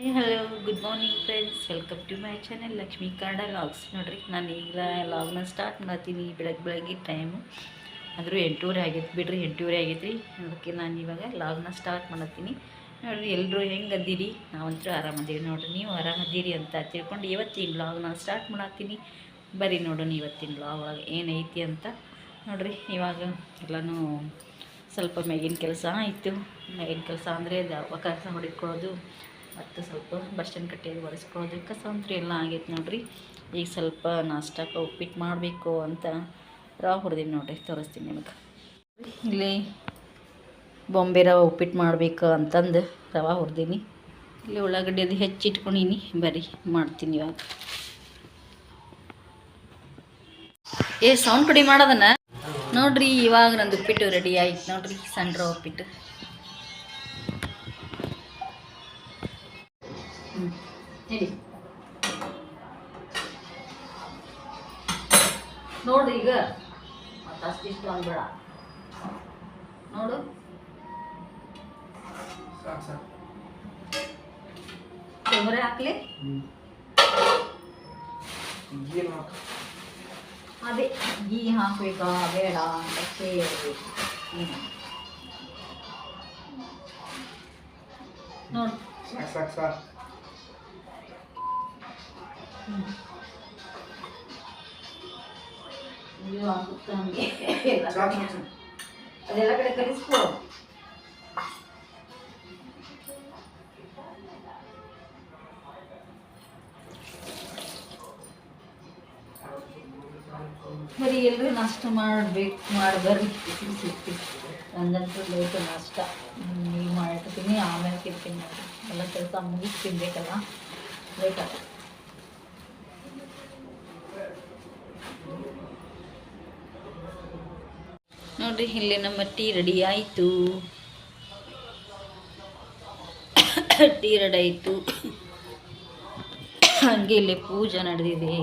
Hello good morning friends, welcome to my channel Lakshmi Kannada logs. ನೋಡ್ರಿ, ನಾನು ಈಗ ಲಾಗ್ನ ಸ್ಟಾರ್ಟ್ ಮಾಡ್ತೀನಿ. ಬೆಳಗ್ಗೆ ಟೈಮು ಆದರೂ 8:30 ಆಗೈತೆ ಬಿಡ್ರಿ, 8:30 ಆಗೈತೆ ರೀ. ಅದಕ್ಕೆ ನಾನು ಇವಾಗ ಲಾಗ್ನ ಸ್ಟಾರ್ಟ್ ಮಾಡತ್ತೀನಿ. ನೋಡಿರಿ, ಎಲ್ಲರೂ ಹೆಂಗೆ ಅದ್ದೀರಿ? ನಾವಂತೂ ಆರಾಮದ್ದೀವಿ ನೋಡಿರಿ. ನೀವು ಆರಾಮದ್ದೀರಿ ಅಂತ ತಿಳ್ಕೊಂಡು ಇವತ್ತಿನ ಲಾಗ್ನ ಸ್ಟಾರ್ಟ್ ಮಾಡತ್ತೀನಿ. ಬರ್ರಿ ನೋಡೋಣ ಇವತ್ತಿನ ಲಾಗ್ ಒಳಗೆ ಏನೈತಿ ಅಂತ. ನೋಡಿರಿ, ಇವಾಗ ಎಲ್ಲನೂ ಸ್ವಲ್ಪ ಮೇಗಿನ ಕೆಲಸ ಆಯಿತು. ಮೇಗಿನ ಕೆಲಸ ಅಂದರೆ ಕಸ ಹೊಡಿಕೊಳ್ಳೋದು ಮತ್ತು ಸ್ವಲ್ಪ ಬಸ್ಟನ್ ಕಟ್ಟೆಯಲ್ಲಿ ಒರೆಸ್ಕೊಳ್ಳೋದು, ಕಸ ಅಂತೂ ಎಲ್ಲ ಆಗೈತೆ ನೋಡಿರಿ. ಈಗ ಸ್ವಲ್ಪ ನಾಷ್ಟಕ್ಕೆ ಉಪ್ಪಿಟ್ಟು ಮಾಡಬೇಕು ಅಂತ ರವೆ ಹೊಡೆದೀನಿ ನೋಡಿರಿ, ತೋರಿಸ್ತೀನಿ ನಿಮಗೆ. ಇಲ್ಲಿ ಬೊಂಬೆ ರವೆ ಉಪ್ಪಿಟ್ಟು ಮಾಡಬೇಕು ಅಂತಂದು ರವೆ ಹೊಡೆದೀನಿ. ಇಲ್ಲಿ ಉಳ್ಳಾಗಡ್ಡಿ ಅದು ಹೆಚ್ಚಿಟ್ಕೊಂಡೀನಿ. ಬರ್ರಿ ಮಾಡ್ತೀನಿ ಇವಾಗ. ಸೌಂಡ್ ಕಡಿಮೆ ಮಾಡೋದನ್ನ ನೋಡಿರಿ. ಇವಾಗ ನಂದು ಉಪ್ಪಿಟ್ಟು ರೆಡಿ ಆಯ್ತು ನೋಡಿರಿ, ಸಣ್ಣ ರವೆ ಉಪ್ಪಿಟ್ಟು. ಹೇಳಿ ನೋಡ್ರಿ, ಈಗ ಮತ್ತು ಅಷ್ಟಿಷ್ಟು ಅನ್ಬೇಡ ನೋಡು. ಕೊಬ್ಬರಿ ಹಾಕ್ಲಿ, ಅದೇ ಗೀ ಹಾಕ್ಬೇಕಾ ಬೇಡ ಅಂತ ಕೇಳಬೇಕು ನೋಡು. ಅದೆಲ್ಲ ಕಡೆ ಕಲಿಸ್ಕೊ. ಬರೀ ಎಲ್ಲರೂ ನಾಷ್ಟ ಬರ್ರಿ, ಸಿಗ್ತಿ. ನಂದಂತೂ ಲೇಟು ನಾಷ್ಟ. ನೀವು ಮಾಡಿರ್ತೀನಿ, ಆಮೇಲೆ ತಿಂತೀನಿ ನೋಡಿ. ಎಲ್ಲ ಕೆಲಸ ಮುಗಿಸಿ ತಿನ್ಬೇಕಲ್ಲ, ಲೇಟ್ ಆಗುತ್ತೆ. ನೋಡಿರಿ, ಇಲ್ಲಿ ನಮ್ಮ ಟೀ ರೆಡಿ ಆಯಿತು. ಟೀ ರೆಡಿ ಆಯಿತು. ಹಾಗೆ ಇಲ್ಲಿ ಪೂಜೆ ನಡೆದಿದೆ.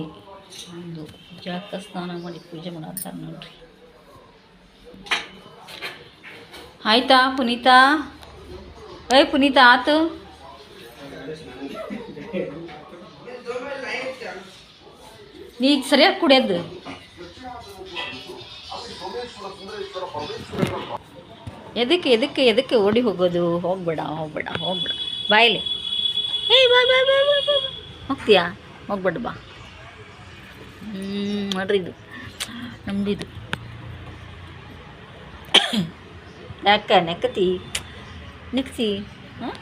ಒಂದು ಜಾಕ ಸ್ನಾನ ಮಾಡಿ ಪೂಜೆ ಮಾಡತ್ತಾರೆ ನೋಡ್ರಿ. ಆಯ್ತಾ ಪುನೀತಾ? ಪುನೀತಾ ಆತು? ನೀಗ ಸರಿಯಾಗಿ ಕುಡಿಯೋದು. ಎದಕ್ಕೆ ಓಡಿ ಹೋಗೋದು? ಹೋಗ್ಬೇಡ ಬಾಯಿಲೆ. ಬಾ ಹೋಗ್ತೀಯಾ? ಹೋಗ್ಬೇಡ ಬಾ. ನೋಡ್ರಿ, ಇದು ನಮ್ದಿದು. ಯಾಕ ನೆಕ್ಸಿ ಹಾಂ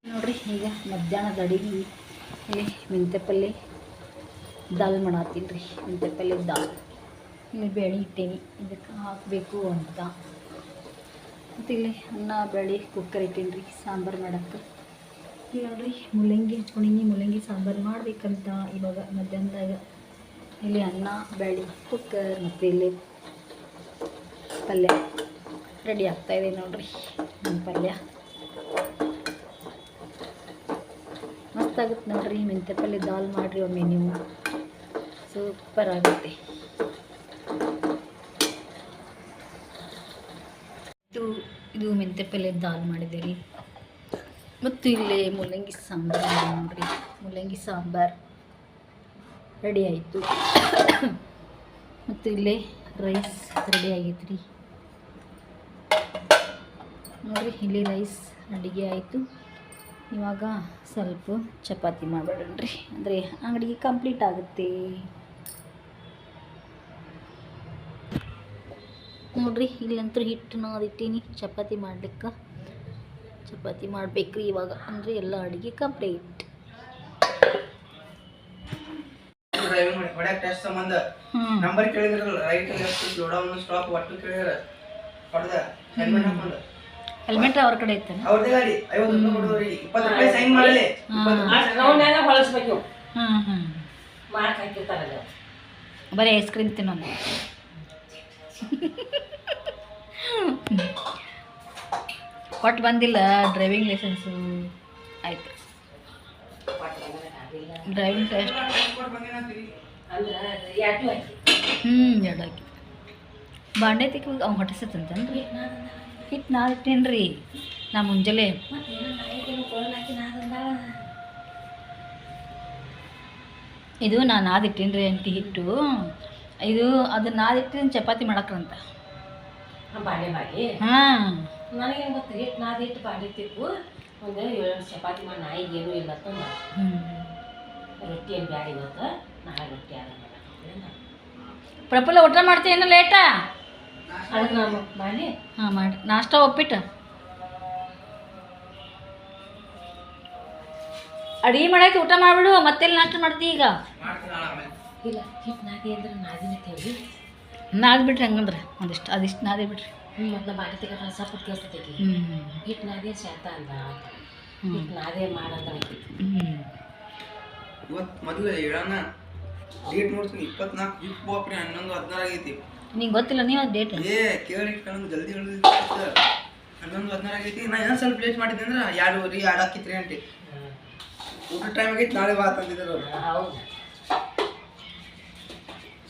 ನೋಡ್ರಿ. ಈಗ ಮಧ್ಯಾಹ್ನದ ಅಡಿಗೆ ಇಲ್ಲಿ ಮೆಂತ್ಯ ಪಲ್ಯ ದಾಲ್ ಮಾಡತ್ತೀನಿ ರೀ. ಮೆಂತ್ಯ ಪಲ್ಯ ದಾಲ್ ಇಲ್ಲಿ ಬೇಳೆ ಇಟ್ಟೇನಿ, ಇದಕ್ಕೆ ಹಾಕಬೇಕು ಅಂತ. ಮತ್ತು ಇಲ್ಲಿ ಅನ್ನ ಬೇಳೆ ಕುಕ್ಕರ್ ಇಟ್ಟೇನಿ ರೀ ಸಾಂಬಾರು ಮಾಡಕ್ಕೆ. ಈಗ ನೋಡ್ರಿ, ಮೂಲಂಗಿ ಹಚ್ಕೊಂಡಿನಿ, ಮೂಲಂಗಿ ಸಾಂಬಾರು ಮಾಡ್ಬೇಕಂತ ಇವಾಗ ಮಧ್ಯಾಹ್ನದಾಗ. ಇಲ್ಲಿ ಅನ್ನ ಬೇಳೆ ಕುಕ್ಕರ್ ಮತ್ತು ಇಲ್ಲಿ ಪಲ್ಯ ರೆಡಿ ಆಗ್ತಾಯಿದೆ ನೋಡ್ರಿ. ನಮ್ಮ ಪಲ್ಯ ಮಸ್ತಾಗುತ್ತೆ ನೋಡ್ರಿ. ಮೆಂತ್ಯ ಪಲ್ಯ ದಾಲ್ ಮಾಡಿರಿ ಒಮ್ಮೆ ನೀವು, ಸೂಪರ್ ಆಗುತ್ತೆ. ಇದು ಮೆಂತ್ಯ ಪಲ್ಯ ದಾಲ್ ಮಾಡಿದೆ ರೀ. ಮತ್ತು ಇಲ್ಲಿ ಮೂಲಂಗಿ ಸಾಂಬಾರು ನೋಡ್ರಿ. ಮೂಲಂಗಿ ಸಾಂಬಾರು ರೆಡಿ ಆಯಿತು. ಮತ್ತು ಇಲ್ಲಿ ರೈಸ್ ರೆಡಿ ಆಗೈತೆ ರೀ ನೋಡ್ರಿ. ಇಲ್ಲಿ ರೈಸ್ ಅಡುಗೆ ಆಯಿತು. ಇವಾಗ ಸ್ವಲ್ಪ ಚಪಾತಿ ಮಾಡಬೇಡ್ರಿ, ಅಂದರೆ ಅಂಗಡಿಗೆ ಕಂಪ್ಲೀಟ್ ಆಗುತ್ತೆ ನೋಡ್ರಿ. ಇಲ್ಲಂತೂ ಹಿಟ್ಟು ನಾದಿಟ್ಟೀನಿ ಚಪಾತಿ ಮಾಡ್ಲಿಕ್ಕೆ. ಚಪಾತಿ ಮಾಡ್ಬೇಕ್ರಿ ಇವಾಗ, ಅಂದರೆ ಎಲ್ಲ ಅಡುಗೆ ಕಂಪ್ಲೀಟ್. ಹೆಲ್ಮೆಟ್ ಅವ್ರ ಕಡೆ ಐತೆ. ಬರೀ ಐಸ್ ಕ್ರೀಮ್ ತಿನ್ನೋಣ. ಕೊಟ್ಟು ಬಂದಿಲ್ಲ ಡ್ರೈವಿಂಗ್ ಲೈಸೆನ್ಸು. ಆಯ್ತು, ಡ್ರೈವಿಂಗ್ ಟೆಸ್ಟ್. 2 ಹಾಕಿ ಬಾಂಡೆ ತಿಕ್ಕ ಅವ್ನು ಹೊಟ್ಟಿಸ್ತಂತನ್ರಿ. ಹಿಟ್ಟು ನಾದಿಟ್ಟೇನ್ರಿ. ನಾ ಮುಂಜಾನೆ ಇದು ನಾನು ನಾದಿಟ್ಟೀನಿ ರೀ ಅಂಟಿ ಹಿಟ್ಟು ಇದು ಅದನ್ನ ನಾದಿಟ್ಟಿನ ಚಪಾತಿ ಮಾಡಕ್ರಂತ ಬಾಳೆ ಬಾಗಿ ಹಾಂ ನನಗೇನು ಗೊತ್ತು ಹಿಟ್ಟು ನಾದಿಟ್ಟು ಬಾಳೆ ತಿಕ್ಕು ಒಂದು 7 ಚಪಾತಿ ಮಾಡಿ ನಾಯಿಗೆ ಏನೂ ಇಲ್ಲ ತಂದ ರೊಟ್ಟಿ ಏನು ಬ್ಯಾಡ ಇವತ್ತು ನಾಳೆ ರೊಟ್ಟಿ ಆದ ಪ್ರಫುಲ್ಲ ಊಟ ಮಾಡ್ತೀಯೇನು ಲೇಟಾ ಅದಕ್ಕೆ ನಾನು ಮಾಡಿ ಹಾಂ ಮಾಡಿ ನಾಷ್ಟ ಒಪ್ಪಿಟ್ಟು ಅಡುಗೆ ಮಾಡಾಯ್ತು ಊಟ ಮಾಡಿಬಿಡು ಮತ್ತೆಲ್ಲಿ ನಾಷ್ಟ ಮಾಡ್ತೀವಿ ಈಗ ಇಲ್ಲ ಹಿಟ್ಟು ನಾದಿ ಅಂದ್ರೆ ನಾದಿನ ತೇವಿ ನಾದ್ಬಿಟ್ರಿ ಹಂಗಂದ್ರೆ ಒಂದಿಷ್ಟು ಅದಿಷ್ಟು ನಾದಿ ಬಿಡ್ರಿ ಮೊದಲು ಬಾಟಿ ತೆಗೆದ ರಸ ಕೇಳಿಸ್ತೈತಿ ಹಿಟ್ಟು ನಾದಿ ಶಾತ ಅಂದ ಹಿಟ್ಟು ನಾದೇ ಮಾಡಂದ್ರೆ ಇವತ್ತು ಮೊದಲು ಹೇಳೋಣ ಡೇಟ್ ನೋಡ್ತೀನಿ 24 ಬಾಪ್ರಿ 11 16 ಆಗೈತಿ ನಿಂಗೆ ಗೊತ್ತಿಲ್ಲ ನೀವು ಡೇಟ್ ಏ ಕೇಳಿ ಕೇಳಂದು ಜಲ್ದಿ ಹೇಳಿದ್ರಿ 11 16 ಆಗೈತಿ ನಾ ಏನೋ ಸ್ವಲ್ಪ ಲೇಟ್ ಮಾಡಿದ್ದೆ ಅಂದ್ರೆ 2:30 2 ಹಾಕಿತ್ರಿ ಗಂಟೆ ಊಟ ಟೈಮ್ ಆಗೈತಿ ನಾಳೆ ಬಾ ತಂದಿದ್ರು ಅವ್ರು ಹೌದು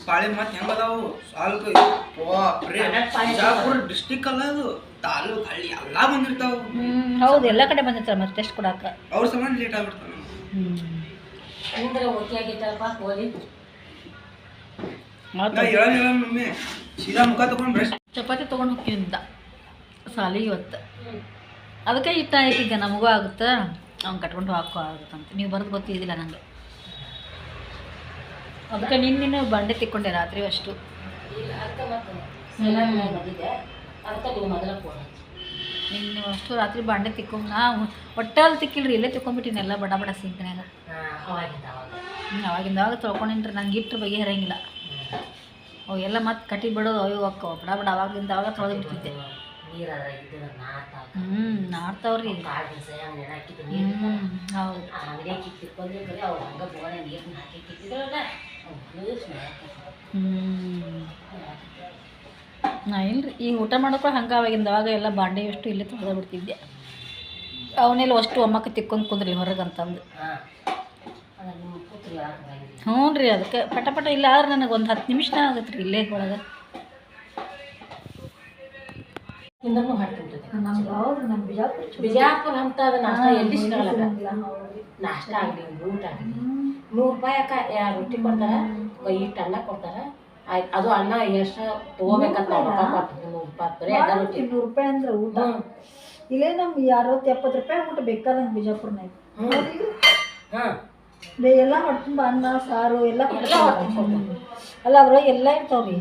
ಸಾಳೆ ಮತ್ತೆ ಹೆಂಗೆ ಅದಾವು ಸಾಲ್ಕು ಬಾಪ್ರಿ ಬಿಜಾಪುರ ಡಿಸ್ಟಿಕ್ ಅಲ್ಲ ಅದು ತಾಲೂಕು ಹಳ್ಳಿ ಎಲ್ಲ ಬಂದಿರ್ತಾವು ಹೌದು ಎಲ್ಲ ಕಡೆ ಬಂದಿರ್ತಾರೆ ಮತ್ತೆ ಟೆಸ್ಟ್ ಕೊಡಾಕ ಅವ್ರ ಸಂಬಂಧ ಲೇಟ್ ಆಗ್ಬಿಡ್ತಾನೆ ಅಂದ್ರೆ ಓಕೆ ಆಗೈತಪ್ಪ ಹೋಗಿ ನಾ ಹೇಳ ಮಮ್ಮಿ ಸೀದಾ ಮುಖ ತಗೊಂಡು ಬ್ರಷ್ ಚಪಾತಿ ತೊಗೊಂಡು ಹೋಗ್ತಿದ್ದ ಸಾಲಿಗೆ ಇವತ್ತು ಅದಕ್ಕೆ ಇಷ್ಟ ಆಯ್ತಿದ್ದೆ ನಮಗೂ ಆಗುತ್ತೆ ಅವ್ನು ಕಟ್ಕೊಂಡು ಹಾಕೋ ಆಗುತ್ತಂತ ನೀವು ಬರೋದು ಗೊತ್ತಿದ್ದಿಲ್ಲ ನನಗೆ ಅದಕ್ಕೆ ನಿನ್ನೆ ಬಂಡೆ ತಿಕ್ಕೊಂಡೆ ರಾತ್ರಿ ಅಷ್ಟು ಅದಕ್ಕೆ ಬಂದಿದ್ದೆ ಅದಕ್ಕೆ ನೀವು ಮೊದಲ ಫೋನ್ ನಿನ್ನೆ ಅಷ್ಟು ರಾತ್ರಿ ಬಾಂಡೆ ತಿಕ್ಕೊಂಡು ನಾ ಒಟ್ಟಲ್ಲಿ ತಿಕ್ಕಿಲ್ರಿ ಇಲ್ಲೇ ತಿಕ್ಕೊಂಬಿಟ್ಟಿನಿ ಎಲ್ಲ ಬಡ ಬಡ ಸಿಂಕ್ನ್ಯಾಗ ಅವಾಗಿಂದ ಅವಾಗ ತೊಳ್ಕೊಂಡಿನ್ರಿ ನಂಗೆ ಇಟ್ಟರೆ ಬಗೆಹರಂಗಿಲ್ಲ ಅವು ಎಲ್ಲ ಮತ್ತೆ ಕಟ್ಟಿ ಬಿಡೋದು ಅವು ಅಕ್ಕವ ಬಡ ಬಡ ಅವಾಗಿಂದ ಅವಾಗ ತೊಳೆದು ಬಿಡ್ತಿದ್ದೆ ನಾಡ್ತಾವ್ರಿ ಹೌದು ನಾ ಇಲ್ರಿ ಈಗ ಊಟ ಮಾಡೋಕೆ ಹಂಗೆ ಅವಾಗಿಂದ ಅವಾಗ ಎಲ್ಲ ಬಾಂಡೆ ಅಷ್ಟು ಇಲ್ಲೇ ತೊಳೆದ ಬಿಡ್ತಿದ್ದೆ ಅವನ್ನೆಲ್ಲ ಅಷ್ಟು ಅಮ್ಮಕ್ಕೆ ತಿಕ್ಕೊಂಡು ಕುಂದ್ರಿ ಹೊರಗೆ ಅಂತಂದು ಹ್ಞೂ ರೀ ಅದಕ್ಕೆ ಪಟ ಪಟ ಇಲ್ಲ ಆದ್ರೆ ನನಗೆ ಒಂದು 10 ನಿಮಿಷನೇ ಆಗುತ್ತೆ ರೀ ಇಲ್ಲೇ ಒಳಗೆ ನಮ್ಗೆ ಹೌದು ನಮ್ಮ ಬಿಜಾಪುರ ಅಂತ ಅದು ನಾಷ್ಟ ಎಲ್ಲಿ ಸಿಗಲ್ಲ ನಾಷ್ಟ ಆಗಲಿ ಊಟ ಆಗಲಿ 100 ರೂಪಾಯಿ ಅಕ್ಕ ರೊಟ್ಟಿ ಕೊಡ್ತಾರೆ ಇಟ್ಟು ಅನ್ನ ಕೊಡ್ತಾರೆ ಆಯ್ತು ಅದು ಅನ್ನ ಎಷ್ಟು ತೊಗೋಬೇಕಂತ ರೊಕ್ಕ ಕೊಟ್ಟು 100 ರೂಪಾಯಿ ಬರೀ ಅದ ರೊಟ್ಟಿ 100 ರೂಪಾಯಿ ಅಂದ್ರೆ ಊಟ ಇಲ್ಲೇ ನಮ್ಗೆ 60-70 ರೂಪಾಯಿ ಊಟ ಬೇಕಾದಂಗೆ ಬಿಜಾಪುರ್ನಾಗ ಹಾಂ ಎಲ್ಲ ಹೊಡ್ತುಂಬ ಅನ್ನ ಸಾರು ಎಲ್ಲ ಅಲ್ಲ ಅದ್ರೊಳಗೆ ಎಲ್ಲ ಇರ್ತಾವ್ರಿ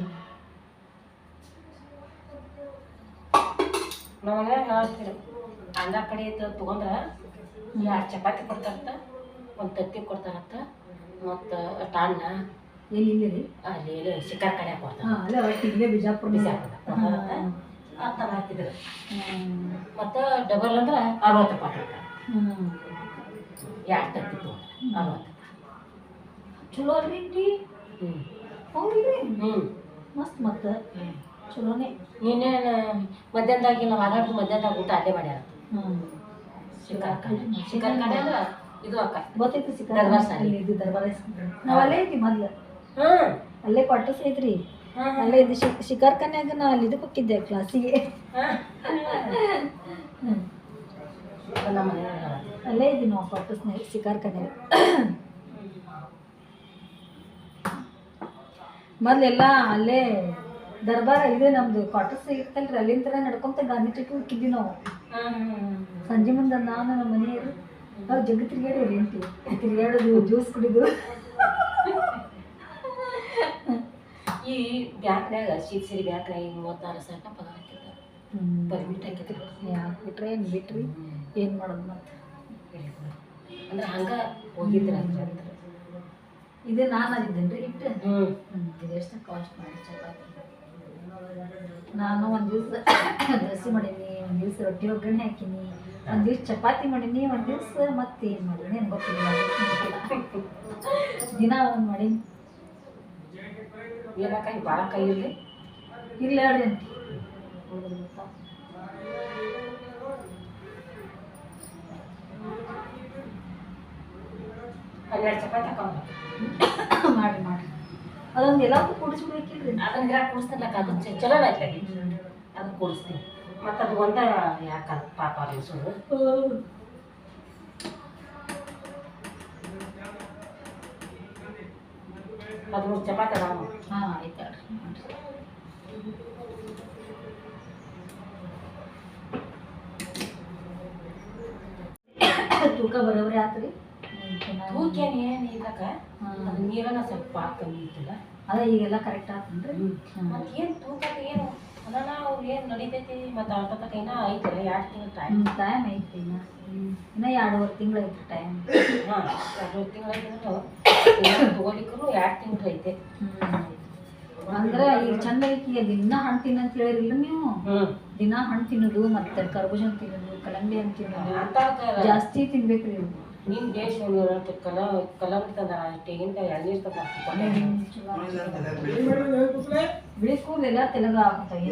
ನಮಗೆ ಹೇಳ್ತೀರಿ ಅನ್ನ ಕಡೆ ತೊಗೊಂಡ್ರೆ 2 ಚಪಾತಿ ಕೊಡ್ತಾರಂತ ಒಂದು ತತ್ತಿ ಕೊಡ್ತಾರಂತ ಮತ್ತು ಅನ್ನ ಎಲ್ಲಿ ರೀ ಅಲ್ಲಿ ಶಿಖರ್ ಕಡೆ ಕೊಡ್ತಾರೆ ಅಲ್ಲೇ ಒಟ್ಟು ಇಲ್ಲೇ ಬಿಜಾಪುರ ಆ ಥರ ಹಾಕಿದ್ರು ಮತ್ತು ಡಬಲ್ ಅಂದ್ರೆ 60 ರೂಪಾಯಿ 2 ತತ್ತಿ ತೊಗೊಂಡ್ರೆ 60 ಚಲೋ ಅಲ್ರಿ ಹೌದ್ರಿ ಮಸ್ತ್ ಮತ್ತೆ ಚಲೋನೇ ನೀನೇನು ಮಧ್ಯಾಹ್ನದಾಗಿ ನಾವು ಆಗಾಡ್ದು ಮಧ್ಯಾಹ್ನದಾಗ ಊಟ ಅಲ್ಲೇ ಮಾಡ್ಯಾರ ಶಿಖರ್ ಕಡೆ ಅಂದ್ರೆ ಇದು ಅಕ್ಕ ಗೊತ್ತೈತಿ ಇದು ದರ್ಬಾರ್ ನಾವು ಅಲ್ಲೇ ಐತಿ ಮೊದ್ಲು ಅಲ್ಲೇ ಕ್ವಾರ್ಟರ್ಸ್ ಐತ್ರಿ ಅಲ್ಲೇ ಇದು ಶಿಖರ್ ಕನ್ಯಾಗ ನಾ ಅಲ್ಲಿ ಇದಕ್ಕೆ ಹೋಗಿದ್ದೆ ಕ್ಲಾಸಿಗೆ ಅಲ್ಲೇ ಇದ್ದೀವಿ ನಾವು ಕ್ವಾರ್ಟರ್ಸ್ನಾಗ ಶಿಖರ್ ಕನ್ಯಾಗ ಮೊದಲೆಲ್ಲ ಅಲ್ಲೇ ದರ್ಬಾರ ಇದೆ ನಮ್ದು ಕ್ವಾರ್ಟರ್ಸ್ ಇರ್ತಲ್ರಿ ಅಲ್ಲಿಂದ ನಡ್ಕೊಂತ ಗಾಂಧಿ ಚೌಕಿ ಹೋಗಿದ್ವಿ ನಾವು ಸಂಜೆ ಮುಂದೆ ನಾನು ನಮ್ಮ ಮನೆಯವರು ನಾವು ಜಗ್ಗಿ ತಿರ್ಗಾಡಿ ತಿರ್ಗಾಡೋದು ಜ್ಯೂಸ್ ಕುಡಿದು ಈ ಬ್ಯಾಂಕ್ನಾಗ ಸೀರಿ ಬ್ಯಾಂಕ್ನಾಗ 34,000 ಪಗಾರ ಹಾಕಿದ್ದ ಪರ್ಮಿಟ್ ಹಾಕಿದ್ರು ಯಾಕೆ ಬಿಟ್ರೆ ಏನು ಬಿಟ್ರಿ ಏನು ಮಾಡೋದು ಮತ್ತೆ ಅಂದ್ರೆ ಹಂಗೆ ಹೋಗಿದ್ರೆ ಇದೇ ನಾನು ಆಗಿದ್ದೇನೆ ರೀ ಇಟ್ಟು ಇದೆಷ್ಟು ಕಾಸ್ಟ್ ಮಾಡಿ ಚಪಾತಿ ನಾನು ಒಂದು ದಿವಸ ದೋಸೆ ಮಾಡೀನಿ ಒಂದು ದಿವಸ ರೊಟ್ಟಿ ಒಗ್ಗರಣೆ ಹಾಕೀನಿ ಒಂದು ದಿವಸ ಚಪಾತಿ ಮಾಡೀನಿ ಒಂದು ದಿವಸ ಮತ್ತೆ ಏನು ಮಾಡೀನಿ ಏನು ಗೊತ್ತಿಲ್ಲ ದಿನ ಒಂದು ಮಾಡೀನಿ ಏನಕ್ಕಾಗಿ ಭಾಳ ಕೈ ಇರಲಿ ಇಲ್ಲ ಹೇಳ್ರಿ ಅಂತ 12 ಚಪಾತಿ ಹಾಕೊಂಡು ಮಾಡಿ ಮಾಡಿ ಅದೊಂದು ಎಲ್ಲಕ್ಕೂ ಕೂಡಿಸ್ಬಿಡ್ಬೇಕಿಲ್ರಿ ಅದನ್ನ ಗಿಡ ಕೂಡಿಸ್ತಲ್ಲ ಅದು ಚಲೋ ಆಯ್ತು ಅದನ್ನ ಕೂಡಿಸ್ತೀನಿ ಮತ್ತು ಅದು ಒಂದ ಯಾಕಂತ ಪಾಪ ಅನಿಸೋದು. 13 ಚಪಾತಿ ಅದಾವ. ಹಾಂ ಆಯ್ತು ತೂಕ ಬರೋಬ್ರಿ ಆತ್ರಿ. ತೂಕೇನು ಏನು ಇಲ್ಲಕ್ಕ, ಅದು ನೀರನ್ನ ಸ್ವಲ್ಪ ಕಮ್ಮಿ ಇತ್ತಿಲ್ಲ. ಅದೇ ಈಗೆಲ್ಲ ಕರೆಕ್ಟ್ ಆತನ್ರಿ. ಮತ್ತು ಏನು ತೂಕಕ್ಕೆ ಏನು ಅದನ್ನ ಅವ್ರು ಏನು ನಡೀತೈತಿ. ಮತ್ತು ಅಷ್ಟೊತ್ತಕೈನ ಐತಲ್ಲ 2 ತಿಂಗಳು ಟೈಮ್ ಐತಿ. ಇನ್ನ 2.5 ತಿಂಗಳು ಐತಿ ಟೈಮ್. ಹಾಂ 2 ತಿಂಗಳು ಐತಿ ತಗೋಲಿಕ್ಕೂ 2 ತಿಂಗಳು ಐತೆ. ಅಂದ್ರೆ ಈಗ ಚಂದ ಐತಿ. ದಿನ ಹಣ್ಣು ತಿನ್ನಂತ ಹೇಳಿರಿಲ್ಲ ನೀವು. ದಿನ ಹಣ್ಣು ತಿನ್ನೋದು, ಮತ್ತೆ ಕರ್ಬೂಜ ಅಂತ ತಿನ್ನೋದು, ಕಲ್ಲಂಗಡಿ ಅಂತ ತಿನ್ನೋದು ಜಾಸ್ತಿ ತಿನ್ಬೇಕ್ರಿ ನೀವು. ನಿಮ್ಮ ದೇಶ ಕಲ್ಲಂಗಡಿ ತಂದ, ತೆಂಗಿನಕಾಯಿ, ಎಳ್ನೀರು ತಂದ. ಬಿಳಿ ಕೂದಲೆಲ್ಲ ತೆಲಗ ಆಗ್ತಾವೆ.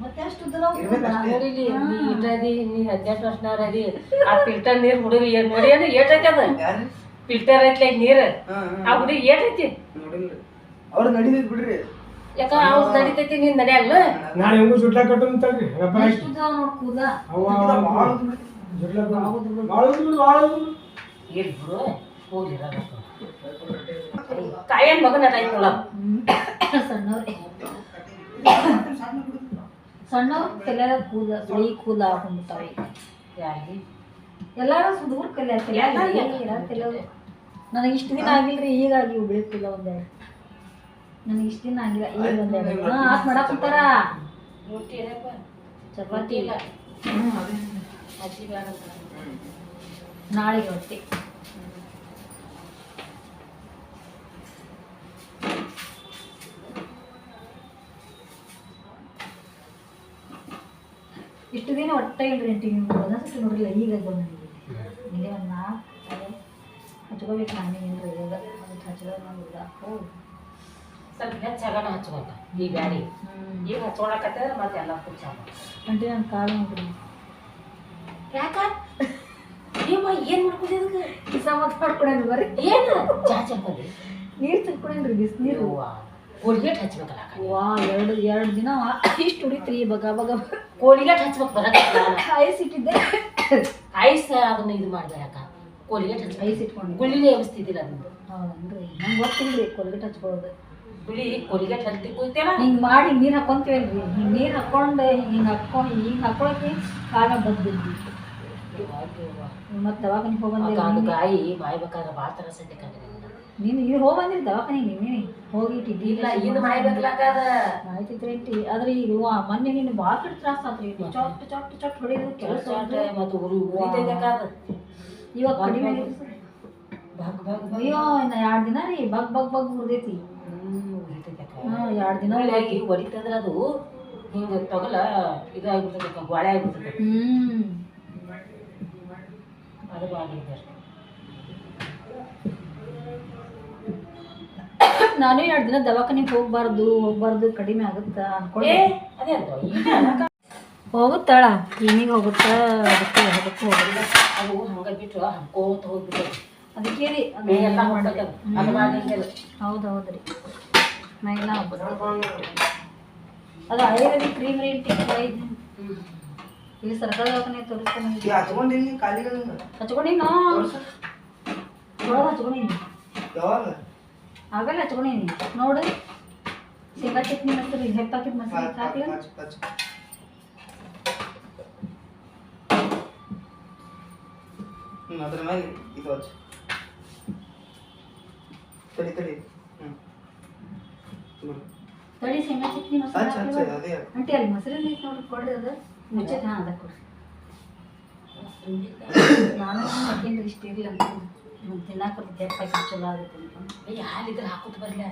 ಮತ್ತೆ ಅಷ್ಟು ನೋಡಿಲಿ ನೀ ಇಟ್ಟದಿ, ನೀ 18 ವರ್ಷನವ್ರ ಅದಿ. ಆ ಫಿಲ್ಟರ್ ನೀರು ಹುಡುಗಿ ಏನು ನೋಡಿ ಏನು ಏಟೈತಿ ಅದು ಫಿಲ್ಟರ್ ಐತ್ಲ ನೀರು. ಆ ಹುಡುಗಿ ಏಟೈತಿ ಅವ್ರು ನಡೀತೈತಿ ಬಿಡ್ರಿ. ಯಾಕ ಅವ್ರು ನಡೀತೈತಿ ನೀನ್ ನಡೆಯಲ್ಲ. ನಾನು ಹೆಂಗು ಸುಟ್ಲ ಕಟ್ಟಂತಲ್ರಿ ಕೂದ ಇಲ್ಲಿ ಬಿಡು ಹೋಗ್ಲಿರ ಕಾಯನ್ ಮಗನ ಟೈಪ್ ನೋಡ. ಸಣ್ಣವ್ರಿ ಸಣ್ಣವ್ರು ತಲೆ ಕೂದ ಬಿಳಿ ಕೂದ ಹಾಕೊಂಡ್ಬಿಡ್ತಾವೆ. ಯಾರಿಗೆ ಎಲ್ಲಾರು ಸುದೂರ್ ಕಲೆ ತಲೆ. ನನಗೆ ಇಷ್ಟು ದಿನ ಆಗಿಲ್ರಿ, ಈಗಾಗಿ ಬಿಳಿ ಕೂದ ಒಂದೆರಡು. ನನಗೆ ಇಷ್ಟು ದಿನ ಆಗಿಲ್ಲ, ಈಗ ಒಂದೆರಡು. ಆತ್ ಮಾಡಾಕಂತಾರ ರೊಟ್ಟಿ ಏನಪ್ಪ ಚಪಾತಿ ಇಲ್ಲ. ಅಜ್ಜಿ ಬೇಡ ಅಂತ ನಾಳೆ ರೊಟ್ಟಿ. ಇಷ್ಟು ದಿನ ಒಟ್ಟ ಇಲ್ರಿ ಟಿವಿ ಒಂದೊಂದ್ಸತಿ ನೋಡಿಲ್ಲ, ಈಗ ಬಂದಿದ್ದೀವಿ. ಇಲ್ಲೇ ಒಂದು 4 ಹಚ್ಕೋಬೇಕು. ನಾನೇ ಏನ್ರಿ ಈಗ ಅದಕ್ಕೆ ಹಚ್ಕೋದು ನೋಡಿಲ್ಲ. ಸ್ವಲ್ಪ ಹೆಚ್ಚಾಗಣ ಹಚ್ಕೊಂಡ ಈ ಬ್ಯಾಡಿ. ಈಗ ಹಚ್ಕೊಳಕತ್ತಿದ್ರೆ ಮತ್ತೆ ಎಲ್ಲ ಕುಚ್ಚ ಅಂಟಿ ನನ್ನ ಕಾಲು ನೋಡ್ರಿ. ಯಾಕ ಏಮ್ಮ ಏನು ಮಾಡ್ಕೊಂಡಿದ್ದಕ್ಕೆ ಕಿಸ ಮತ್ತೆ ಮಾಡ್ಕೊಂಡೇನ್ರಿ. ಬರ್ರಿ ಏನು ಚಾಚಿ ಹಾಕೊಂಡಿ ನೀರು ತಿನ್ಕೊಂಡೇನ್ರಿ, ಬಿಸಿನೀರು. ಕೋಳಿಗೇಟ್ ಹಚ್ಬೇಕಲ್ಲ. ವಾ ಎರಡು ದಿನ ಇಷ್ಟು ಉಡಿತ್ರಿ. ಬಗ ಬಗ ಕೋಳಿಗೇಟ್ ಹಚ್ಬೇಕು ಬರಕತ್ತ. ಐಸ್ ಇಟ್ಟಿದ್ದೆ. ಐಸ್ ಅದನ್ನ ಇದು ಮಾಡಿದೆ ಯಾಕ ಕೋಳಿಗೇಟ್ ಹಚ್ಚ ಐಸ್ ಇಟ್ಕೊಂಡು ಗುಳ್ಳಿನೇ ಎಬ್ಸ್ತಿದ್ದಿಲ್ಲ ಅದನ್ನು. ಹೌದನ್ರಿ, ನಂಗೆ ಗೊತ್ತಿಲ್ರಿ ಕೊಲ್ಗೇಟ್ ಹಚ್ಕೊಳ್ಳೋದು. ಗುಳಿ ಕೋಳಿಗೇಟ್ ಹತ್ತಿ ಕುಯ್ತೇವ ಹಿಂಗೆ ಮಾಡಿ ನೀರು ಹಾಕೊಂತೀವಲ್ರಿ. ಹಿಂಗೆ ನೀರು ಹಾಕೊಂಡು ಹಿಂಗೆ ಹಾಕೊಳಕ್ಕೆ ಕಾಲ ಬಂದಿದ್ವಿ. ಮತ್ತೆ ದವಾಖಾನಿಗೆ ಹೋಗಂದಿಲ್ಲ. ಅದು ಗಾಯಿ ಮಾಯ್ಬೇಕಾದ್ರೆ ಭಾಳ ತರ ಸಂಡಿಕಾಗ ನೀನು ಇದು ಹೋಗಿ ಬಂದಿರಿ ದವಾಖಾನಿಗೆ. ನೀನೇ ಹೋಗಿಟ್ಟಿದ್ದಿ. ಇಲ್ಲ ಇನ್ನು ಮಾಯ್ಬೇಕಲ್ಲ ಮಾಹಿತಿ ಆದ್ರೆ ಈಗ ಮೊನ್ನೆ ನೀನು ಭಾಳ ಕಡೆ ತ್ರಾಸ ಆತ್ರಿ. ಚೊಟ್ಟು ಚೊಟ್ಟು ಚೊಟ್ಟು ಹೊಡಿಯೋದು ಕೆಲಸ. ಮತ್ತು ಉರಿತೈತಕ್ಕಾದ ಇವಾಗ ಕಡಿಮೆ. ಬಗ್ ಬಗ್ ಅಯ್ಯೋ ಇನ್ನು 2 ದಿನ ರೀ ಬಗ್ ಬಗ್ ಬಗ್ ಉರಿದೈತಿ. ಉರಿತೈತಕ್ಕ. 2 ದಿನ ಹಾಗಾಗಿ ಹೊಡಿತಂದ್ರೆ ಅದು ಹಿಂಗೆ ತಗಲ ಇದಾಗ್ಬಿಡ್ತೈತಕ್ಕ, ಗೋಳೆ ಆಗ್ಬಿಡ್ತೈತೆ. ಅದು ಭಾಳ ಇದ್ದಾರೆ. ನಾನು 2 ದಿನ ದವಾಖಾನಿಗೆ ಹೋಗ್ಬಾರ್ದು ಕಡಿಮೆ ಆಗುತ್ತಾ ಅನ್ಕೊಂಡೆ. ಅದೇ ಅಂತ ಹೋಗುತ್ತಾಳ ಕ್ಲಿನಿಕ್ ಹೋಗುತ್ತಾ, ಅದಕ್ಕೆ ಹೋಗಿಲ್ಲ. ಅದು ಹಂಗೆ ಬಿಟ್ಟು ಹಂಕೋತ ಹೋಗ್ಬಿಟ್ಟು ಅದಕ್ಕೆ ರೀ ಮೇಲೆಲ್ಲ ಮಾಡ್ಬೇಕು. ಅದು ಮಾಡಿಲ್ಲ. ಹೌದ್ರಿ ಮೈಗೆಲ್ಲ ಅದು ಆಯುರ್ವೇದಿಕ್ ಕ್ರೀಮ್ ರೀ. ಇಲ್ಲಿ ಸರ್ಕಾರಿ ದವಾಖಾನೆ ತೋರಿಸ್ತಾನೆ ಹಚ್ಕೊಂಡಿನಿ ಕಾಲಿಗೆ ಹಚ್ಕೊಂಡಿನ ಹಚ್ಕೊಂಡಿನಿ. ಆಗಲ್ಲ ಹಚ್ಕೊಂಡಿನಿ ನೋಡು. ಶೇಂಗಾ ಚಟ್ನಿ ಮಸ್ತ್ರಿ ಹೆಪ್ಪಾಕಿದ ಮಸಾಲೆ ಹಾಕಿ ಅದ್ರ ಮೇಲೆ ಇದು ಹಚ್ಚು. ತಡಿ ತಡಿ ತಡಿ ಶೇಂಗಾ ಚಟ್ನಿ ಮಸಾಲೆ ಅದೇ ಅಂಟಿ ಅಲ್ಲಿ ಮೊಸರು ನೀರು ನೋಡ್ರಿ ಕೊಡ್ರಿ. ಅದು ಮುಚ್ಚೆ ಹಾಂ ಅದ ಕೊಡ್ರಿ. ನಾನು ಹಾಕೇನ್ರಿ ಇಷ್ಟ ಇರಲಿ ಅಂತ ತಿನ್ನಾಕ ಹೆಪ್ಪಾಕಿ ಚಲೋ ಆಗುತ್ತೆ ಅಂತ. ಹಾಲಿದ್ರೆ ಹಾಕೋತ ಬರಲ್ಲ.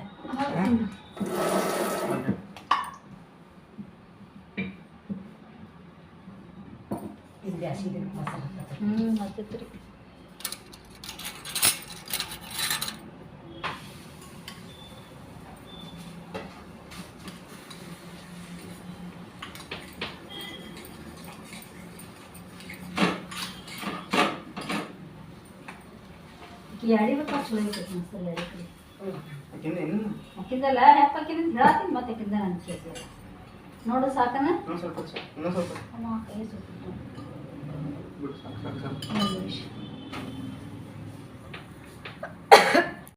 ಇದು ಜಾಸ್ತಿ ಮಸಾಲೆ ಹತ್ತತ್ರಿ. ಎಡಿಬೇಕಾ ಚಲೋ ಇರ್ತೈತಿ ಮಸಾಲೆ ಎಡಿಕ್ರಿ. ಹಾಕಿದ್ದಲ್ಲ ಹೆಪ್ಪಾಕಿದ ಹೇಳತ್ತೀನಿ ಮತ್ತೆ ಹಾಕಿದ್ದ ನಾನು ಕೇಳ್ತಿಲ್ಲ. ನೋಡು ಸಾಕನ ಇನ್ನೊಂದು ಸ್ವಲ್ಪ ಇನ್ನೊಂದು ಸ್ವಲ್ಪ ಅಮ್ಮ ಕೈ ಸುಟ್ಟು ಬಿಡು ಸಾಕು ಸಾಕು ಸಾಕು ಒಂದು ನಿಮಿಷ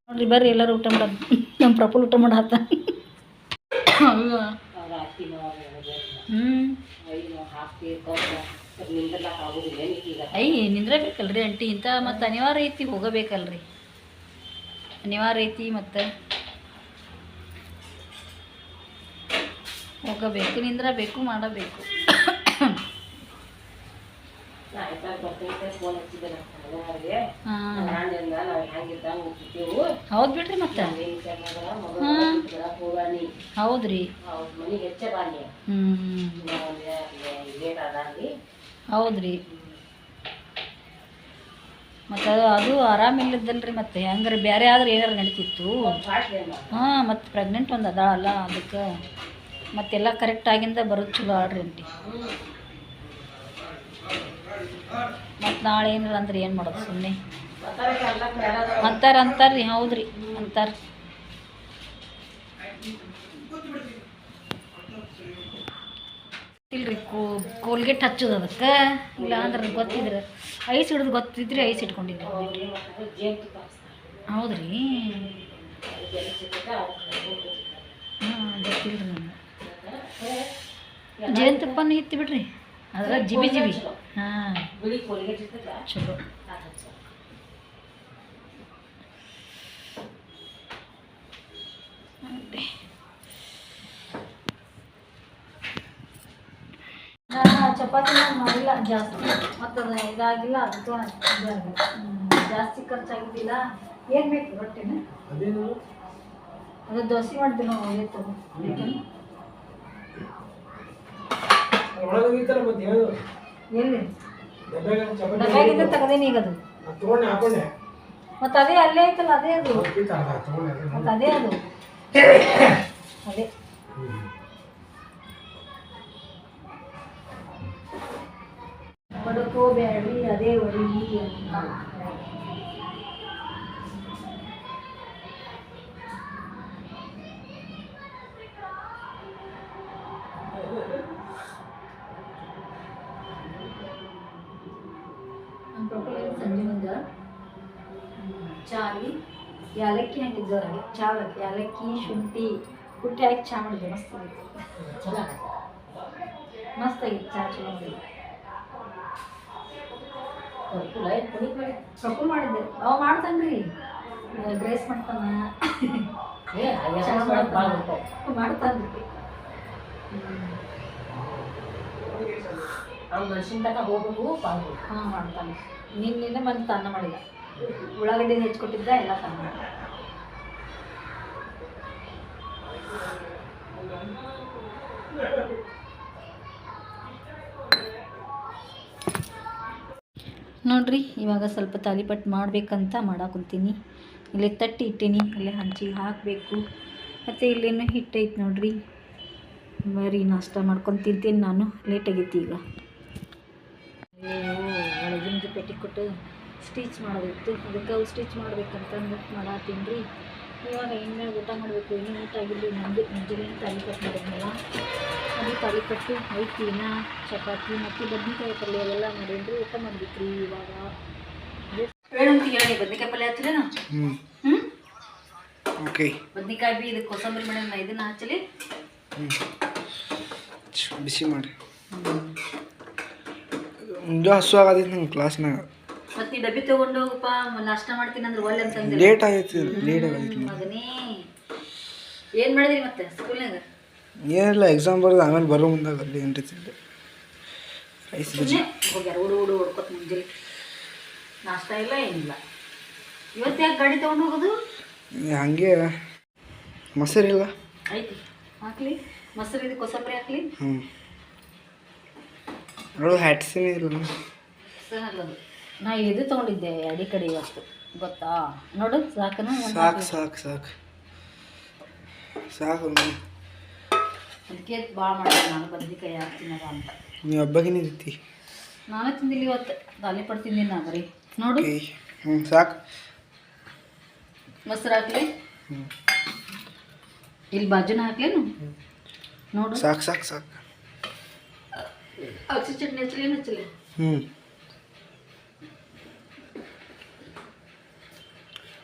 ನೋಡ್ರಿ ಬರ್ರಿ ಎಲ್ಲರೂ ಊಟ ಮಾಡೋದು ನಮ್ಮ ಪ್ರಫುಲ್ ಊಟ ಮಾಡತ್ತ ಅವ್ರ ಅತ್ತಿನೂ ಹ್ಞೂ ಹಾಕಿ ನಿಂದೆಲ್ಲ ಆಗೋದಿಲ್ಲ ಈಗ ಐ ನಿಂದ್ರಬೇಕಲ್ರಿ ಆಂಟಿ ಇಂಥ ಮತ್ತು ಅನಿವಾರ್ಯ ಐತಿ ಹೋಗಬೇಕಲ್ರಿ ಅನಿವಾರ್ಯ ಐತಿ ಮತ್ತು ಹೋಗಬೇಕು ನಿಂದ್ರಬೇಕು ಮಾಡಬೇಕು ಫೋನ್ ಹಚ್ಚಿದ್ದೆ ಅವ್ರಿಗೆ ಹಾಂ ನಾಳೆಲ್ಲ ನಾವು ಹೆಂಗಿದ್ದಂಗೆ ಹೋಗ್ತಿದ್ದೆವು ಹೌದು ಬಿಡ್ರಿ ಮತ್ತೆ ಹೋಗಾನಿ ಹೌದ್ರಿ ಮನೆಗೆ ಹೆಚ್ಚೆ ಬಾನಿ ಹ್ಞೂ ಲೇಟ್ ಆದಾಗಿ ಹೌದ್ರಿ ಮತ್ತು ಅದು ಆರಾಮಿಲ್ಲದಲ್ರಿ ಮತ್ತೆ ಹೆಂಗಾರ ಬೇರೆ ಆದ್ರೆ ಏನಾರು ನಡೀತಿತ್ತು ಹಾಂ ಮತ್ತು ಪ್ರೆಗ್ನೆಂಟ್ ಒಂದು ಅದಾಳಲ್ಲ ಅದಕ್ಕೆ ಮತ್ತೆಲ್ಲ ಕರೆಕ್ಟ್ ಆಗಿಂದ ಬರೋದು ಚಲೋ ಆಡ್ರಿ ಆಂಟಿ ಮತ್ತು ನಾಳೆ ಏನಿಲ್ಲ ಅಂದ್ರೆ ಏನು ಮಾಡೋದು ಸುಮ್ಮನೆ ಅಂತಾರ್ರಿ ಹೌದ್ರಿ ಅಂತಾರೆ ಇಲ್ರಿ ಕೋಲ್ಗೇಟ್ ಹಚ್ಚೋದು ಅದಕ್ಕೆ ಇಲ್ಲ ಅಂದ್ರೆ ಗೊತ್ತಿದ್ರೆ ಐಸ್ ಹಿಡಿದು ಗೊತ್ತಿದ್ರಿ ಐಸ್ ಇಟ್ಕೊಂಡಿದ್ರಿ ಹೌದ್ರಿ ಹಾಂ ಗೊತ್ತಿಲ್ರಿ ನನಗೆ ಜೇನುತುಪ್ಪನ ಇತ್ತು ಬಿಡ್ರಿ ಅದ್ರಾಗ ಜಿಬಿ ಹಾಂ ಚಲೋ ಚಪಾತಿ ಮಾಡಿಲ್ಲ ಜಾಸ್ತಿ ಮತ್ತು ಇದಾಗಿಲ್ಲ ಅದಕ್ಕೆ ಜಾಸ್ತಿ ಖರ್ಚಾಗಿದ್ದಿಲ್ಲ ಏನು ಬೇಕು ರೊಟ್ಟಿನ ಅದು ದೋಸೆ ಮಾಡ್ತೀವಿ ನಾವು ಅವತ್ತು ಒಳಗೋಗಿತ್ತಲ್ಲ ಮತ್ತೆ ಏನು ಎಲ್ಲಿ ಚಪಾತಿ ಡಬ್ಯಾಗಿಂದ ತೆಗೆದೇನಿ ಈಗ ಅದು ತಗೊಂಡೆ ಹಾಕೊಂಡೆ ಮತ್ತು ಅದೇ ಅಲ್ಲೇ ಐತಲ್ಲ ಅದೇ ಅದು ತಗೊಂಡೆ ಮತ್ತು ಅದೇ ಅದು ಅದೇ ಬಡ್ಕೋಬೇಡ್ರಿ ಅದೇ ಹೊಡಿಲಿ ಅಂತ ಸಂಜೆ ಮುಂದೆ ಚಾವಿ ಏಲಕ್ಕಿ ಹಾಕಿದ್ದವ್ರಿಗೆ ಚಾವಕ್ಕೆ ಏಲಕ್ಕಿ ಶುಂಠಿ ಕುಟ್ಟಿ ಹಾಕಿ ಚಾ ಮಾಡಿದೆ ಮಸ್ತ್ ಆಗಿತ್ತು ಮಸ್ತ್ ಆಗಿತ್ತು ಚಾ ಚಲೋ ಮಾಡಿದೆ ಪ್ರಪುಲ್ ಮಾಡಿದ್ದೆ ಅವ ಮಾಡ್ತಾನ್ರಿ ಗ್ರೇಸ್ ಮಾಡ್ತಾನ ಮಾಡ್ತಾನ್ರಿ ಮನುಷ್ಯನ ತಕ ಹೋಗ್ಬೇಕು ಪಾಲ್ಬೇಕು ಹಾಂ ಮಾಡ್ತಾನೆ ನಿನ್ನೆ ಬಂದು ತನ್ನ ಮಾಡಿದ ಉಳ್ಳಾಗಡ್ಡಿ ಹೆಚ್ಚಿಕೊಟ್ಟಿದ್ದ ಎಲ್ಲ ತನ್ನ ಮಾಡಿದ ನೋಡ್ರಿ ಇವಾಗ ಸ್ವಲ್ಪ ತಾಲಿಪಟ್ಟು ಮಾಡಬೇಕಂತ ಮಾಡಾಕುಂತೀನಿ ಇಲ್ಲಿ ತಟ್ಟಿ ಇಟ್ಟೀನಿ ಅಲ್ಲೇ ಹಂಚಿಗೆ ಹಾಕಬೇಕು ಮತ್ತು ಇಲ್ಲೇನು ಹಿಟ್ಟೈತೆ ನೋಡ್ರಿ ಬರೀ ನಾಷ್ಟ ಮಾಡ್ಕೊಂಡು ತಿಂತೀನಿ ನಾನು ಲೇಟ್ ಆಗೈತಿ ಈಗ ಒಳಗಿಂದ ಪೆಟ್ಟಿಕೊಟ್ಟು ಸ್ಟಿಚ್ ಮಾಡೋದಿತ್ತು ಅದಕ್ಕೆ ಅವು ಸ್ಟಿಚ್ ಮಾಡ್ಬೇಕಂತಂದು ಮಾಡತ್ತೀನಿ ರೀ ಇವಾಗ ಇನ್ಮೇಲೆ ಊಟ ಮಾಡಬೇಕು ಇನ್ನೂ ಊಟ ಆಗಿಲ್ಲ ನಂದು ಮುಂಜಾನೆ ತಾಲಿಪಟ್ಟು ಮಾಡಿದ್ನಲ್ಲ ಅದು ತಾಲಿಪಟ್ಟು ಐತಿ ಇನ್ನ ಚಪಾತಿ ಮತ್ತು ಬದ್ನಿಕಾಯಿ ಪಲ್ಯ ಅವೆಲ್ಲ ಮಾಡೀನಿ ಊಟ ಮಾಡ್ಬೇಕು ರೀ ಇವಾಗ ಹೇಳಂತ ಹೇಳಿ ಬದ್ನಿಕಾಯಿ ಪಲ್ಯ ಹಚ್ಚಲೇನ ಹ್ಞೂ ಓಕೆ ಬದ್ನಿಕಾಯಿ ಬಿ ಇದಕ್ಕೆ ಕೊಸಂಬರಿ ಮೇಡಮ್ ಇದನ್ನು ಹಚ್ಚಲಿ ಬಿಸಿ ಮಾಡಿ ಮುಂಜಾ ಹಸು ಆಗದೈತಿ ನಂಗೆ ಕ್ಲಾಸ್ನಾಗ ಮತ್ತು ನೀ ಡಬ್ಬಿ ತೊಗೊಂಡು ಹೋಗಪ್ಪ ನಾಷ್ಟ ಮಾಡ್ತೀನಿ ಅಂದ್ರೆ ಒಳ್ಳೆ ಅಂತಂದ್ರೆ ಲೇಟ್ ಆಗೈತಿ ಲೇಟ್ ಆಗೈತಿ ಮಗನೇ ಏನು ಮಾಡಿದ್ರಿ ಮತ್ತೆ ಸ್ಕೂಲ್ನಾಗ ಏನಿಲ್ಲ ಎಕ್ಸಾಮ್ ಬರೋದು ಆಮೇಲೆ ಬರೋ ಮುಂದಾಗ ಅಲ್ಲಿ ಏನು ರೀತಿ ರೈಸ್ ಬಜ್ಜಿ ಹೋಗ್ಯಾರ ಹುಡು ಹೊಡ್ಕೊತ ಮುಂಜಾನೆ ನಾಷ್ಟ ಇಲ್ಲ ಏನಿಲ್ಲ ಇವತ್ತು ಯಾಕೆ ಗಾಡಿ ತೊಗೊಂಡು ಹೋಗೋದು ಹಂಗೆ ಮೊಸರಿಲ್ಲ ಐತಿ ಹಾಕ್ಲಿ ಮೊಸರು ಇದು ಕೊಸಂಬರಿ ಹಾಕ್ಲಿ ಹ್ಞೂ ನೋಡು ಹ್ಯಾಟ್ಸಿನೇ ಇಲ್ಲ ಸಹಲ್ಲದು ನಾ ಇದು ತೊಗೊಂಡಿದ್ದೆ ಅಡಿ ಕಡೆ ಇವತ್ತು ಗೊತ್ತಾ ನೋಡು ಸಾಕನ ಸಾಕು ಸಾಕು ಸಾಕು ಸಾಕು ಅದಕ್ಕೆ ಭಾಳ ಮಾಡಿದೆ ನಾನು ಬದ್ನಿಕಾಯಿ ಹಾಕ್ತೀನದ ಅಂತ ನೀವು ಹಬ್ಬಗಿನೇ ಇರ್ತಿ ನಾನೇ ತಿಂದಿಲ್ಲ ಇವತ್ತು ತಾಲಿಪಟ್ಟು ತಿಂದಿನಿ ನಾ ಬರೀ ನೋಡು ಹ್ಞೂ ಸಾಕು ಮೊಸರು ಹಾಕ್ಲಿ ಹ್ಞೂ ಇಲ್ಲಿ ಬಾಜುನ ಹಾಕ್ಲೇನು ನೋಡು ಸಾಕು ಸಾಕು ಸಾಕು ಅಗಸಿ ಚಟ್ನಿ ಹಚ್ಚಲಿ ಏನು ಹಚ್ಚಲಿ? ಹ್ಞೂ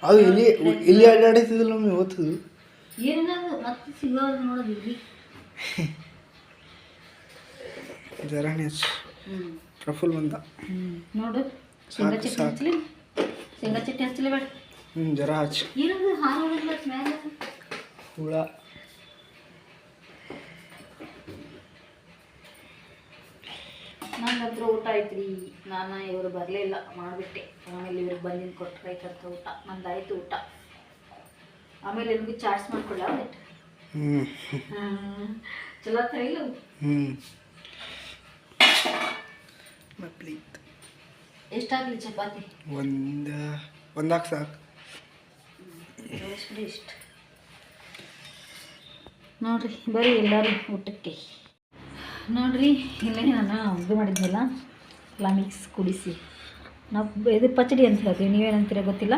ಅದು ಇಲ್ಲಿ ಅಡ್ಡಾಡಿತಿದ್ದಿಲ್ಲ ಒಮ್ಮೆ ಓದ್ತದು ಏನೇನದು ಮತ್ತೆ ಸಿಗೋದು ನೋಡೋದು ಇಲ್ಲಿ. ಜರಾಣಿ ಹಚ್ಚು ಹ್ಞೂ ಪ್ರಫುಲ್ ಬಂದ. ನೋಡು ಶೇಂಗಾ ಚಟ್ನಿ ಹಚ್ಚಲಿ, ಶೇಂಗಾ ಚಟ್ನಿ ಹಚ್ಚಲಿ ಬೇಡ. ಜರ ಹಚ್ಚು. ಏನದು ಹಾರೋದಿಲ್ಲ ಮೇಲೆ ಹುಳ. ನಂಗಂತೂ ಊಟ ಐತ್ರಿ. ನಾನು ಇವರು ಬರಲಿಲ್ಲ ಮಾಡಿಬಿಟ್ಟೆ. ಆಮೇಲೆ ಇವ್ರಿಗೆ ಬಂದಿನ ಕೊಟ್ಟಬೇಕಂತ ಊಟ ನಂದಾಯ್ತು ಊಟ. ಆಮೇಲೆ ನಿಮಗೆ ಚಾಟ್ಸ್ ಮಾಡ್ಕೊಳ್ಳ ಅವತ್ತು ಚಲೋ ಆಗ್ತಾ ಇಲ್ಲ. ಪ್ಲೀತ್ ಎಷ್ಟಾಗಲಿ ಚಪಾತಿ? ಒಂದಾಕ್ ಸಾಕು. ಇಷ್ಟ ನೋಡ್ರಿ ಬರ್ರಿ ಎಲ್ಲರೂ ಊಟಕ್ಕೆ. ನೋಡ್ರಿ ಇಲ್ಲೇ ನಾನು ಇದು ಮಾಡಿದ್ನಲ್ಲ ಎಲ್ಲ ಮಿಕ್ಸ್ ಕುಡಿಸಿ ನಾವು ಇದು ಪಚಡಿ ಅಂತ ಹೇಳ್ತೀವಿ, ನೀವೇನಂತೀರ ಗೊತ್ತಿಲ್ಲ.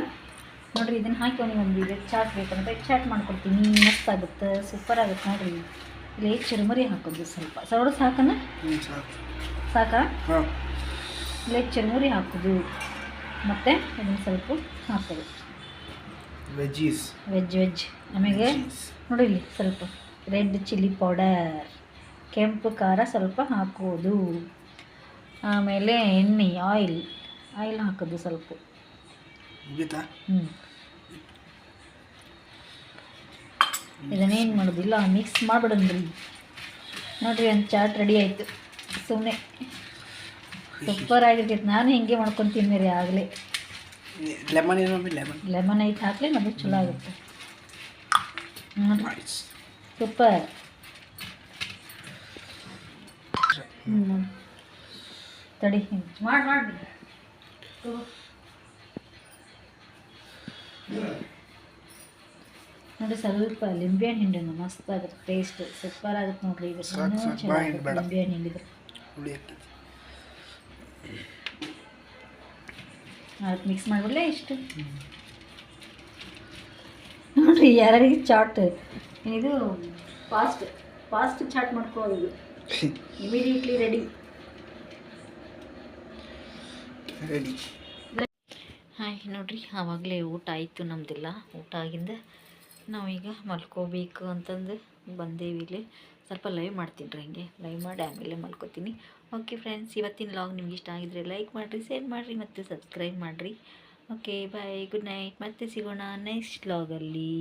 ನೋಡಿರಿ ಇದನ್ನು ಹಾಕಿ ಒಂದು ಇದು ಚಾಟ್ ಬೇಕಂತ ಚಾಟ್ ಮಾಡ್ಕೊಡ್ತೀನಿ. ಮಸ್ತ್ ಆಗುತ್ತೆ, ಸೂಪರ್ ಆಗುತ್ತೆ ನೋಡಿರಿ. ಇಲ್ಲಿ ಚುರುಮುರಿ ಹಾಕೋದು ಸ್ವಲ್ಪ ಸೌಡು ಸಾಕನ ಸಾಕಾ? ಇಲ್ಲಿ ಚುರುಮುರಿ ಹಾಕೋದು ಮತ್ತು ಇದನ್ನು ಸ್ವಲ್ಪ ಹಾಕೋದು ವೆಜ್. ಆಮೇಲೆ ನೋಡಿ ಇಲ್ಲಿ ಸ್ವಲ್ಪ ರೆಡ್ ಚಿಲ್ಲಿ ಪೌಡರ್, ಕೆಂಪು ಖಾರ ಸ್ವಲ್ಪ ಹಾಕೋದು. ಆಮೇಲೆ ಎಣ್ಣೆ ಆಯಿಲ್ ಹಾಕೋದು ಸ್ವಲ್ಪ. ಇದನ್ನೇನು ಮಾಡೋದಿಲ್ಲ, ಮಿಕ್ಸ್ ಮಾಡಿಬಿಡನ್ರಿ. ನೋಡಿರಿ ಒಂದು ಚಾಟ್ ರೆಡಿ ಆಯಿತು. ಸುಮ್ಮನೆ ಸೂಪರ್ ಆಗಿರ್ತೈತೆ. ನಾನು ಹಿಂಗೆ ಮಾಡ್ಕೊತೀನಿ ರೀ ಆಗಲೇ. ಲೆಮನ್ ಐತೆ ಹಾಕಲಿ ನಮಗೆ ಚಲೋ ಆಗುತ್ತೆ ನೋಡಿರಿ, ಸೂಪರ್. ತಡಿ ಮಾಡಿ ನೋಡಿ ಸ್ವಲ್ಪ ಲಿಂಬೆಹಣ್ಣು ಹಿಂಡೋಣ, ಮಸ್ತ್ ಆಗುತ್ತೆ, ಟೇಸ್ಟ್ ಸೂಪರ್ ಆಗುತ್ತೆ ನೋಡ್ರಿ. ಇದು ಲಿಂಬೆಹಣ್ಣು ಹಿಂಡಿದ್ರೆ ಅದಕ್ಕೆ ಮಿಕ್ಸ್ ಮಾಡಿಬಿಡಲೇ ಇಷ್ಟು. ನೋಡ್ರಿ ಯಾರಿಗೆ ಚಾಟ್ ಇದು ಫಾಸ್ಟ್ ಚಾಟ್ ಮಾಡ್ಕೊಳ್ಳೋದು, ಇಮಿಡಿಯೇಟ್ಲಿ ರೆಡಿ. ಹಾಯ್ ನೋಡ್ರಿ, ಆವಾಗಲೇ ಊಟ ಆಯಿತು ನಮ್ಮದೆಲ್ಲ. ಊಟ ಆಗಿಂದ ನಾವೀಗ ಮಲ್ಕೋಬೇಕು ಅಂತಂದು ಬಂದೇವಿ. ಇಲ್ಲಿ ಸ್ವಲ್ಪ ಲೈವ್ ಮಾಡ್ತೀನಿ ರೀ, ಹಂಗೆ ಲೈವ್ ಮಾಡಿ ಆಮೇಲೆ ಮಲ್ಕೋತೀನಿ. ಓಕೆ ಫ್ರೆಂಡ್ಸ್, ಇವತ್ತಿನ ಲಾಗ್ ನಿಮ್ಗೆ ಇಷ್ಟ ಆಗಿದ್ರೆ ಲೈಕ್ ಮಾಡಿರಿ, ಶೇರ್ ಮಾಡಿರಿ ಮತ್ತು ಸಬ್ಸ್ಕ್ರೈಬ್ ಮಾಡಿರಿ. Okay bye, good night. ಮತ್ತೆ ಸಿಗೋಣ ನೆಕ್ಸ್ಟ್ ಲಾಗಲ್ಲಿ.